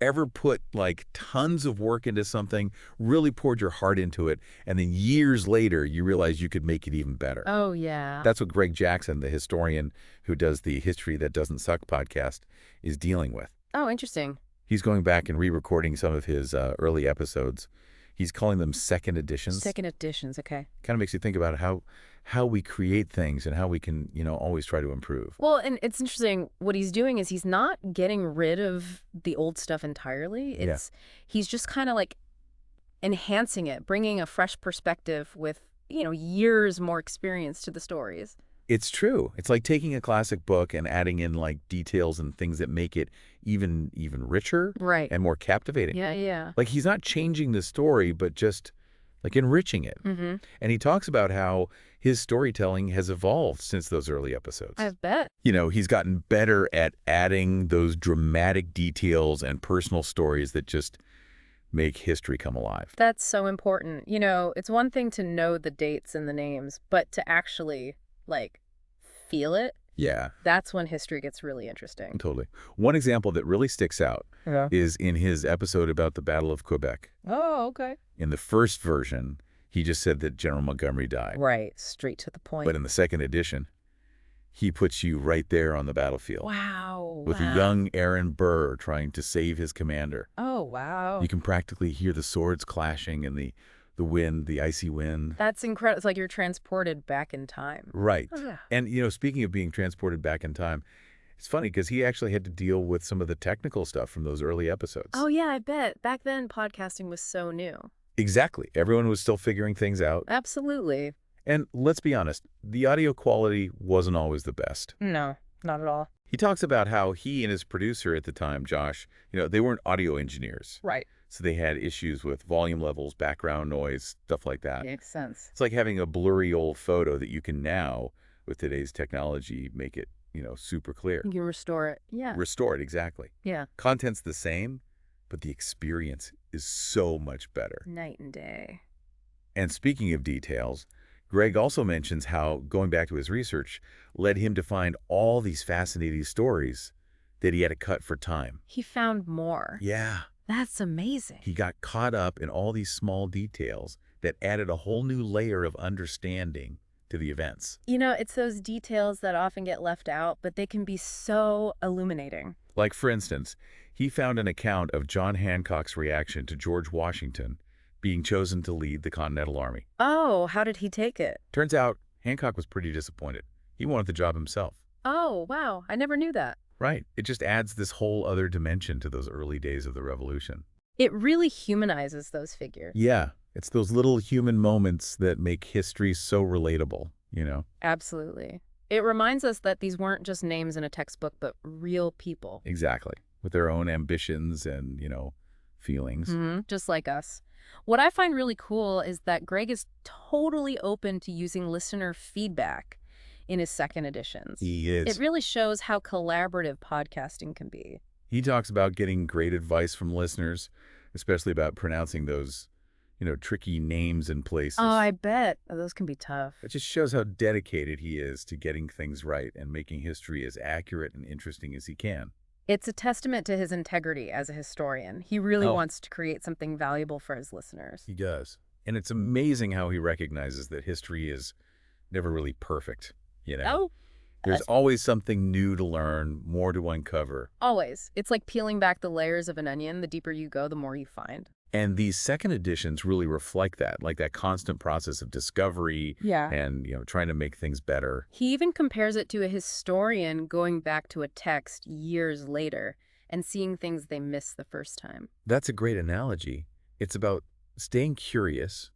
ever put like tons of work into something, really poured your heart into it, and then years later you realize you could make it even better? Oh, yeah. That's what Greg Jackson, the historian who does the History That Doesn't Suck podcast, is dealing with. Oh, interesting. He's going back and re-recording some of his early episodes. He's calling them second editions. Second editions, okay. Kind of makes you think about how we create things and how we can, always try to improve. Well, and it's interesting. What he's doing is he's not getting rid of the old stuff entirely. He's just kind of like enhancing it, bringing a fresh perspective with, years more experience to the stories. It's true. It's like taking a classic book and adding in like details and things that make it even richer Right. and more captivating. Yeah, yeah. Like he's not changing the story, but just like enriching it. Mm-hmm. And he talks about how his storytelling has evolved since those early episodes. I bet. He's gotten better at adding those dramatic details and personal stories that just make history come alive. That's so important. It's one thing to know the dates and the names, but to actually, feel it, Yeah, that's when history gets really interesting. totally. One example that really sticks out Yeah. is in his episode about the Battle of Quebec. Oh, okay. In the first version, he just said that General Montgomery died. Right. Straight to the point. But in the second edition, he puts you right there on the battlefield. Wow. With wow. young Aaron Burr trying to save his commander. Oh, wow. You can practically hear the swords clashing and the wind, the icy wind. That's incredible. It's like you're transported back in time. Right. Oh, yeah. And, speaking of being transported back in time, it's funny because he actually had to deal with some of the technical stuff from those early episodes. Oh, yeah, I bet. Back then, podcasting was so new. Exactly. Everyone was still figuring things out. Absolutely. And let's be honest, the audio quality wasn't always the best. No, not at all. He talks about how he and his producer at the time, Josh, they weren't audio engineers. Right. So they had issues with volume levels, background noise, stuff like that. Makes sense. It's like having a blurry old photo that you can now, with today's technology, make it, super clear. You can restore it. Yeah. Restore it, exactly. Yeah. Content's the same, but the experience is so much better. Night and day. And speaking of details, Greg also mentions how going back to his research led him to find all these fascinating stories that he had to cut for time. He found more. Yeah. That's amazing. He got caught up in all these small details that added a whole new layer of understanding to the events. It's those details that often get left out, but they can be so illuminating. Like, for instance, he found an account of John Hancock's reaction to George Washington being chosen to lead the Continental Army. Oh, how did he take it? Turns out, Hancock was pretty disappointed. He wanted the job himself. Oh, wow. I never knew that. Right. It just adds this whole other dimension to those early days of the Revolution. It really humanizes those figures. Yeah. It's those little human moments that make history so relatable, Absolutely. It reminds us that these weren't just names in a textbook, but real people. Exactly. With their own ambitions and, feelings. Mm-hmm. Just like us. What I find really cool is that Greg is totally open to using listener feedback in his second editions. He is. It really shows how collaborative podcasting can be. He talks about getting great advice from listeners, especially about pronouncing those, tricky names and places. Oh, I bet. Those can be tough. It just shows how dedicated he is to getting things right and making history as accurate and interesting as he can. It's a testament to his integrity as a historian. He really wants to create something valuable for his listeners. He does. And it's amazing how he recognizes that history is never really perfect, Oh, There's always something new to learn, more to uncover. always. It's like peeling back the layers of an onion. The deeper you go, the more you find. And these second editions really reflect that, like that constant process of discovery Yeah. and, trying to make things better. He even compares it to a historian going back to a text years later and seeing things they missed the first time. That's a great analogy. It's about staying curious,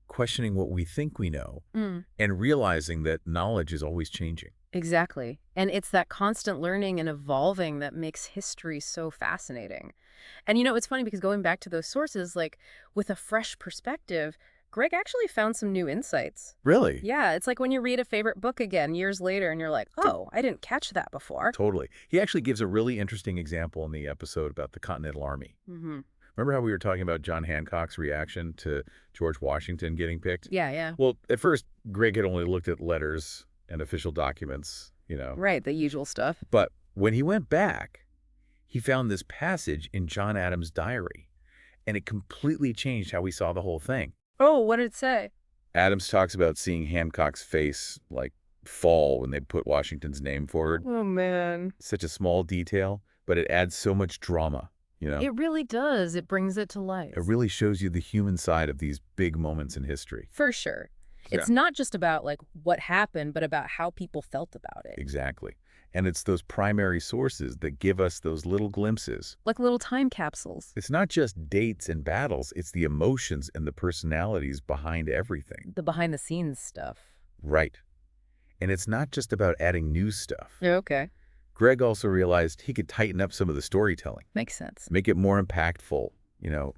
questioning what we think we know, and realizing that knowledge is always changing. Exactly. And it's that constant learning and evolving that makes history so fascinating. And it's funny because going back to those sources, with a fresh perspective, Greg actually found some new insights. Really? Yeah, it's like when you read a favorite book again years later and you're like, oh, I didn't catch that before. Totally. He actually gives a really interesting example in the episode about the Continental Army. Mm-hmm. Remember how we were talking about John Hancock's reaction to George Washington getting picked? Yeah, yeah. Well, at first, Greg had only looked at letters and official documents, Right, the usual stuff. But when he went back, he found this passage in John Adams' diary, and it completely changed how we saw the whole thing. Oh, what did it say? Adams talks about seeing Hancock's face, like, fall when they put Washington's name forward. Oh, man. Such a small detail, but it adds so much drama, you know? It really does. It brings it to life. It really shows you the human side of these big moments in history. For sure. It's not just about, like, what happened, but about how people felt about it. Exactly. And it's those primary sources that give us those little glimpses. Like little time capsules. It's not just dates and battles, it's the emotions and the personalities behind everything. The behind-the-scenes stuff. Right. And it's not just about adding new stuff. Yeah, okay. Greg also realized he could tighten up some of the storytelling. Makes sense. Make it more impactful,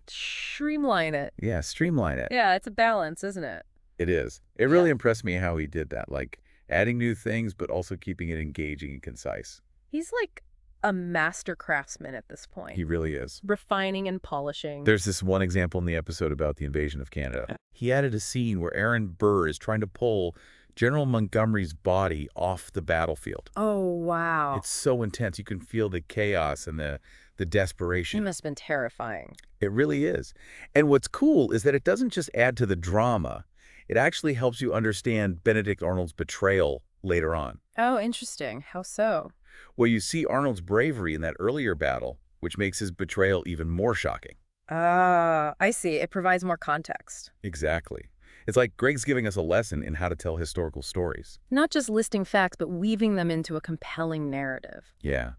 Streamline it. Yeah, streamline it. Yeah, it's a balance, isn't it? It is. It really impressed me how he did that, like adding new things, but also keeping it engaging and concise. He's like a master craftsman at this point. He really is. Refining and polishing. There's this one example in the episode about the invasion of Canada. He added a scene where Aaron Burr is trying to pull General Montgomery's body off the battlefield. Oh, wow. It's so intense. You can feel the chaos and the It desperation. must have been terrifying. It really is. And what's cool is that it doesn't just add to the drama. It actually helps you understand Benedict Arnold's betrayal later on. Oh, interesting. How so? Well, you see Arnold's bravery in that earlier battle, which makes his betrayal even more shocking. Ah, I see. It provides more context. Exactly. It's like Greg's giving us a lesson in how to tell historical stories. Not just listing facts, but weaving them into a compelling narrative. Yeah.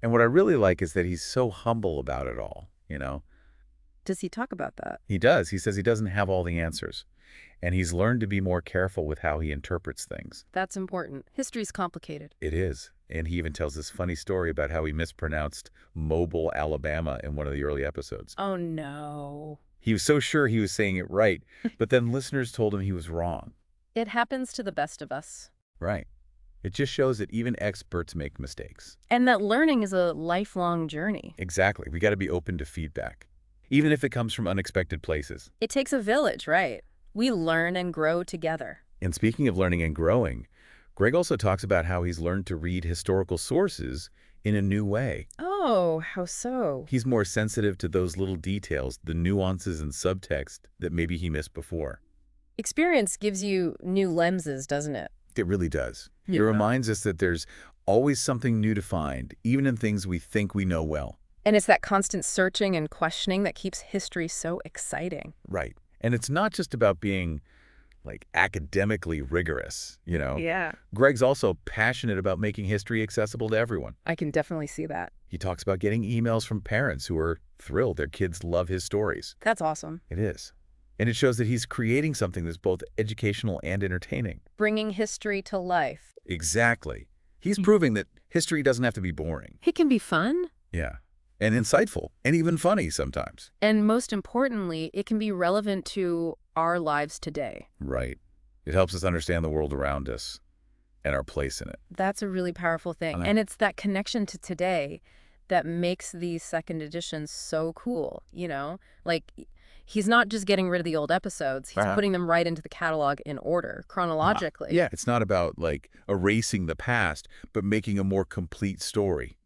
And what I really like is that he's so humble about it all. Does he talk about that? He does. He says he doesn't have all the answers. And he's learned to be more careful with how he interprets things. That's important. History's complicated. It is. And he even tells this funny story about how he mispronounced Mobile, Alabama in one of the early episodes. Oh, no. He was so sure he was saying it right, but then listeners told him he was wrong. It happens to the best of us. Right. It just shows that even experts make mistakes. And that learning is a lifelong journey. Exactly. We got to be open to feedback, even if it comes from unexpected places. It takes a village, right? We learn and grow together. And speaking of learning and growing, Greg also talks about how he's learned to read historical sources in a new way. Oh, how so? He's more sensitive to those little details, the nuances and subtext that maybe he missed before. Experience gives you new lenses, doesn't it? It really does. Yeah. It reminds us that there's always something new to find, even in things we think we know well. And it's that constant searching and questioning that keeps history so exciting. Right. And it's not just about being, like, academically rigorous. Yeah. Greg's also passionate about making history accessible to everyone. I can definitely see that. He talks about getting emails from parents who are thrilled their kids love his stories. That's awesome. It is. And it shows that he's creating something that's both educational and entertaining. Bringing history to life. Exactly. He's proving that history doesn't have to be boring. It can be fun. Yeah. And insightful, and even funny sometimes. And most importantly, it can be relevant to our lives today. Right. It helps us understand the world around us and our place in it. That's a really powerful thing. And it's that connection to today that makes these second editions so cool, Like, he's not just getting rid of the old episodes. He's putting them right into the catalog in order, chronologically. Yeah, it's not about, like, erasing the past, but making a more complete story.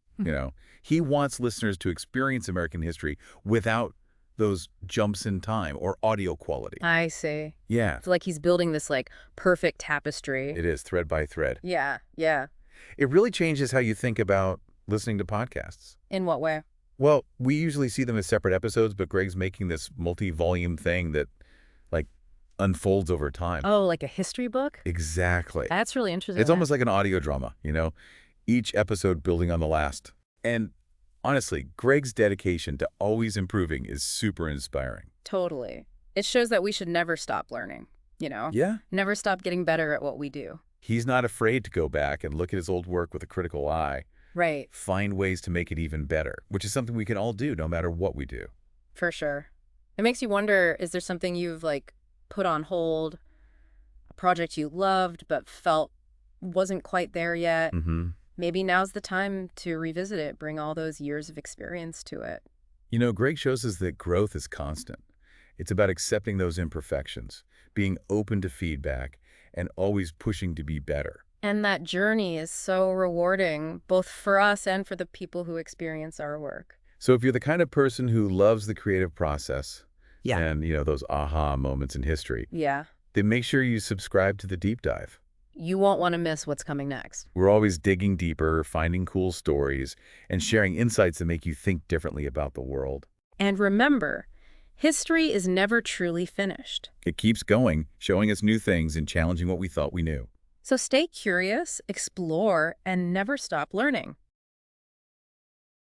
He wants listeners to experience American history without those jumps in time or audio quality. I see. Yeah. It's like he's building this, like, perfect tapestry. It is, thread by thread. Yeah, yeah. It really changes how you think about listening to podcasts. In what way? Well, we usually see them as separate episodes, but Greg's making this multi-volume thing that, like, unfolds over time. Oh, like a history book? Exactly. That's really interesting. It's almost like an audio drama, each episode building on the last. And honestly, Greg's dedication to always improving is super inspiring. Totally. It shows that we should never stop learning, Yeah. Never stop getting better at what we do. He's not afraid to go back and look at his old work with a critical eye, Right. find ways to make it even better, which is something we can all do no matter what we do. For sure. It makes you wonder, is there something you've, like, put on hold, a project you loved but felt wasn't quite there yet? Mm-hmm. Maybe now's the time to revisit it, bring all those years of experience to it. Greg shows us that growth is constant. It's about accepting those imperfections, being open to feedback, and always pushing to be better. And that journey is so rewarding, both for us and for the people who experience our work. So if you're the kind of person who loves the creative process Yeah. and, those aha moments in history, Yeah. then make sure you subscribe to The Deep Dive. You won't want to miss what's coming next. We're always digging deeper, finding cool stories, and sharing insights that make you think differently about the world. And remember, history is never truly finished. It keeps going, showing us new things and challenging what we thought we knew. So stay curious, explore, and never stop learning.